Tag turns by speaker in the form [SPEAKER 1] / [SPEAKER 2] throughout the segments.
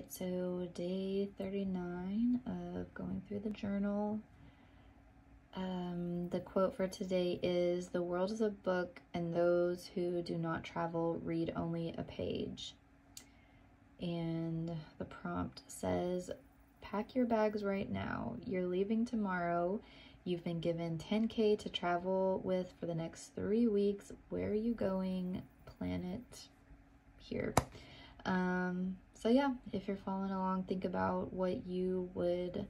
[SPEAKER 1] Alright, so day 39 of going through the journal. The quote for today is, "The world is a book, and those who do not travel read only a page." And the prompt says, "Pack your bags right now. You're leaving tomorrow. You've been given 10K to travel with for the next 3 weeks. Where are you going? Plan it here." So yeah, if you're following along, think about what you would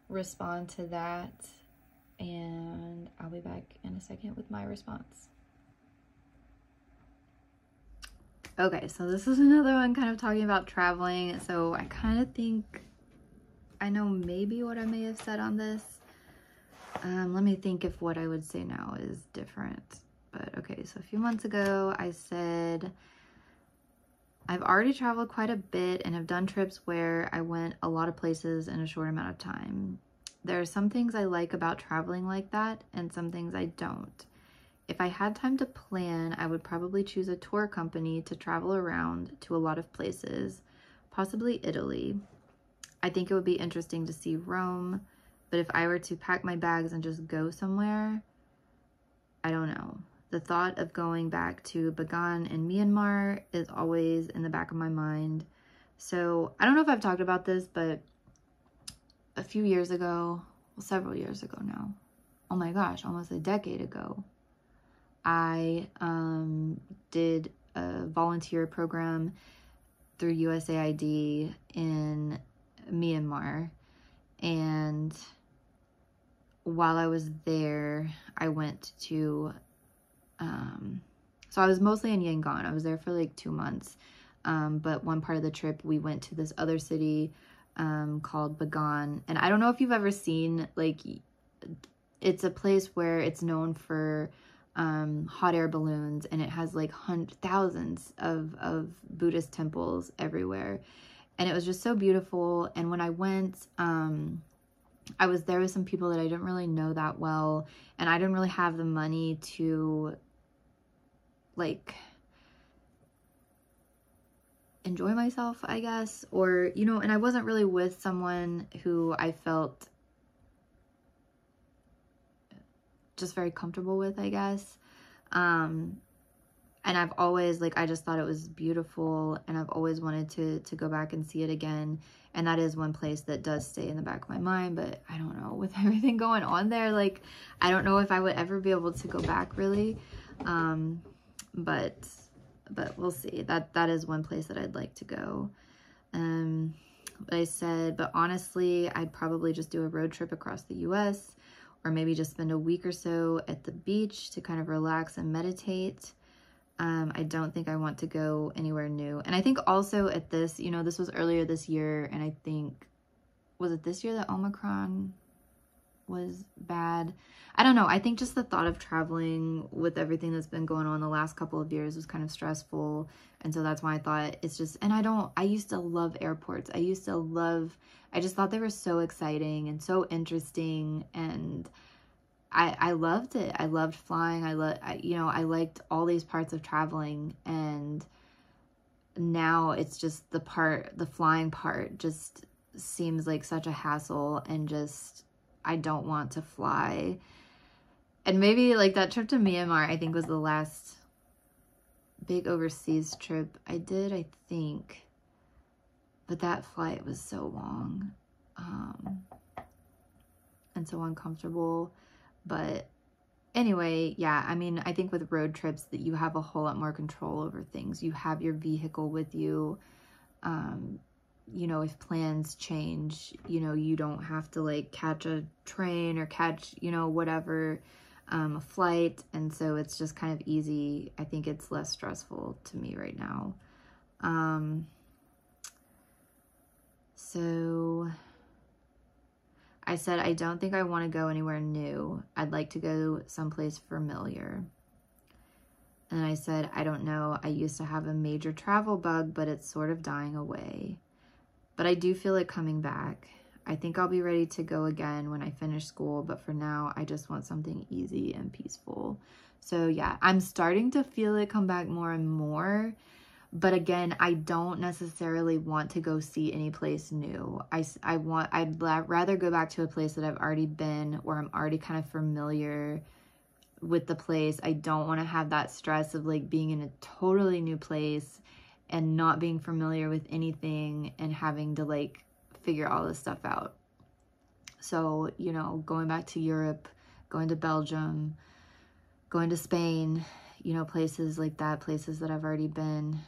[SPEAKER 1] respond to that, and I'll be back in a second with my response. Okay, so this is another one kind of talking about traveling. So I kind of think I know maybe what I may have said on this. Let me think if what I would say now is different. But okay, so a few months ago I said, "I've already traveled quite a bit and have done trips where I went a lot of places in a short amount of time. There are some things I like about traveling like that and some things I don't. If I had time to plan, I would probably choose a tour company to travel around to a lot of places, possibly Italy. I think it would be interesting to see Rome, but if I were to pack my bags and just go somewhere, I don't know. The thought of going back to Bagan in Myanmar is always in the back of my mind." So I don't know if I've talked about this, but a few years ago, well, several years ago now, oh my gosh, almost a decade ago, I did a volunteer program through USAID in Myanmar. And while I was there, I went to so I was mostly in Yangon. I was there for like 2 months. But one part of the trip, we went to this other city called Bagan. And I don't know if you've ever seen, like, it's a place where it's known for hot air balloons, and it has like thousands of Buddhist temples everywhere. And it was just so beautiful. And when I went, I was there with some people that I didn't really know that well, and I didn't really have the money to like enjoy myself, I guess, or, you know, and I wasn't really with someone who I felt just very comfortable with, I guess. And I've always, like, I just thought it was beautiful, and I've always wanted to go back and see it again. And that is one place that does stay in the back of my mind, but I don't know, with everything going on there, like, I don't know if I would ever be able to go back, really. But we'll see. That is one place that I'd like to go. But I said, but honestly, I'd probably just do a road trip across the US, or maybe just spend a week or so at the beach to kind of relax and meditate. I don't think I want to go anywhere new. And I think also at this, you know, this was earlier this year, and I think, was it this year that Omicron was bad? I don't know. I think just the thought of traveling with everything that's been going on the last couple of years was kind of stressful. And so that's why I thought it's just, and I used to love airports. I just thought they were so exciting and so interesting, and I loved it. I loved flying. I liked all these parts of traveling, and now it's just the flying part just seems like such a hassle, and just, I don't want to fly. And maybe like that trip to Myanmar, I think, was the last big overseas trip I did, I think. But that flight was so long, and so uncomfortable. But anyway, yeah, I mean, I think with road trips that you have a whole lot more control over things. You have your vehicle with you. You know, if plans change, you know, you don't have to like catch a train or catch, you know, whatever, a flight. And so it's just kind of easy. I think it's less stressful to me right now. So I said, I don't think I want to go anywhere new. I'd like to go someplace familiar. And I said, I don't know. I used to have a major travel bug, but it's sort of dying away. But I do feel it coming back. I think I'll be ready to go again when I finish school, but for now, I just want something easy and peaceful. So yeah, I'm starting to feel it come back more and more, But again, I don't necessarily want to go see any place new. I'd rather go back to a place that I've already been, or I'm already kind of familiar with the place. I don't want to have that stress of like being in a totally new place and not being familiar with anything and having to like figure all this stuff out. So, you know, going back to Europe, going to Belgium, going to Spain, you know, places like that, places that I've already been,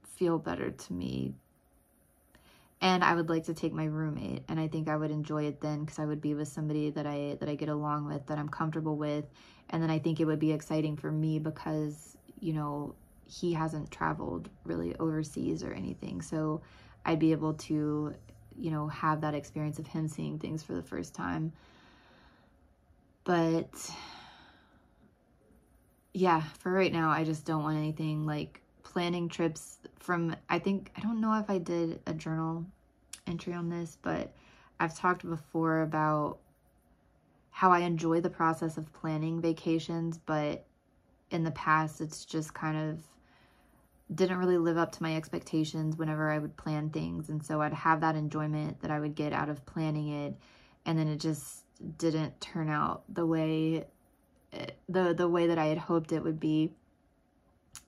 [SPEAKER 1] feel better to me. And I would like to take my roommate, and I think I would enjoy it then, because I would be with somebody that I get along with, that I'm comfortable with. And then I think it would be exciting for me because, you know, he hasn't traveled really overseas or anything. So I'd be able to, you know, have that experience of him seeing things for the first time. But yeah, for right now, I just don't want anything like planning trips from, I don't know if I did a journal entry on this, but I've talked before about how I enjoy the process of planning vacations, but in the past, it's just kind of didn't really live up to my expectations whenever I would plan things. And so I'd have that enjoyment that I would get out of planning it, and then it just didn't turn out the way the way that I had hoped it would be.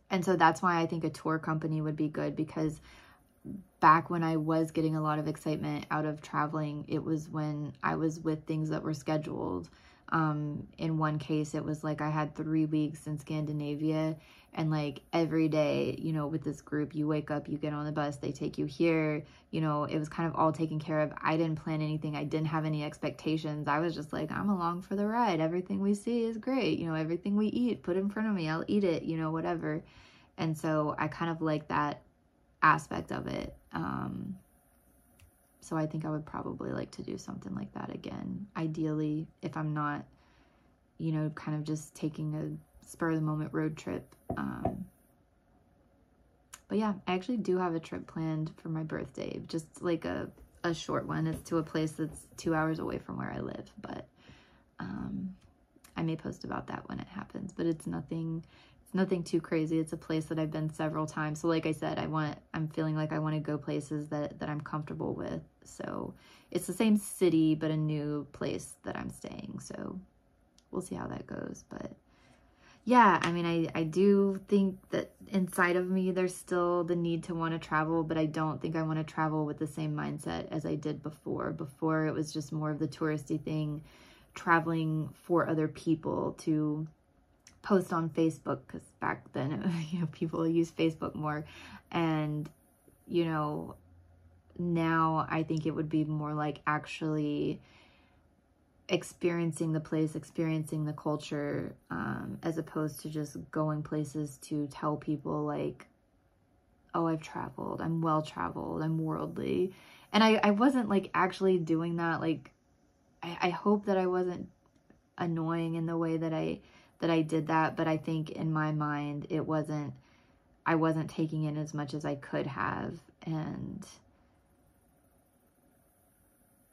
[SPEAKER 1] And so that's why I think a tour company would be good, because back when I was getting a lot of excitement out of traveling, it was when I was with things that were scheduled. In one case, it was like I had 3 weeks in Scandinavia, and like every day, you know, with this group, you wake up, you get on the bus, they take you here, you know, it was kind of all taken care of. I didn't plan anything. I didn't have any expectations. I was just like, I'm along for the ride. Everything we see is great. You know, everything we eat, put in front of me, I'll eat it, you know, whatever. And so I kind of like that aspect of it. So I think I would probably like to do something like that again. Ideally, if I'm not, you know, kind of just taking a spur of the moment road trip. But yeah, I actually do have a trip planned for my birthday, just like a short one. It's to a place that's 2 hours away from where I live, but I may post about that when it happens. But it's nothing too crazy. It's a place that I've been several times. So like I said, I'm feeling like I want to go places that I'm comfortable with. So it's the same city, but a new place that I'm staying. So we'll see how that goes. But yeah, I mean, I do think that inside of me, there's still the need to want to travel, but I don't think I want to travel with the same mindset as I did before. Before, it was just more of the touristy thing, traveling for other people to post on Facebook, because back then, you know, people use Facebook more. And, you know, now I think it would be more like actually experiencing the place, experiencing the culture, as opposed to just going places to tell people like, oh, I've traveled, I'm well traveled, I'm worldly. And I wasn't like actually doing that. Like, I hope that I wasn't annoying in the way that I did that, but I think in my mind, I wasn't taking in as much as I could have.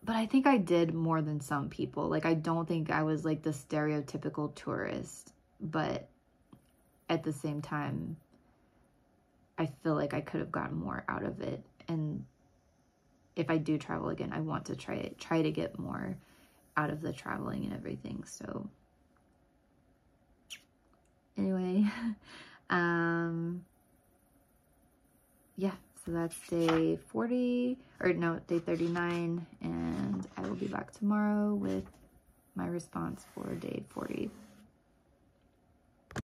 [SPEAKER 1] But I think I did more than some people. Like, I don't think I was like the stereotypical tourist, but at the same time, I feel like I could have gotten more out of it. And if I do travel again, I want to try to get more out of the traveling and everything. So anyway, yeah, so that's day 40, or no, day 39, and I will be back tomorrow with my response for day 40.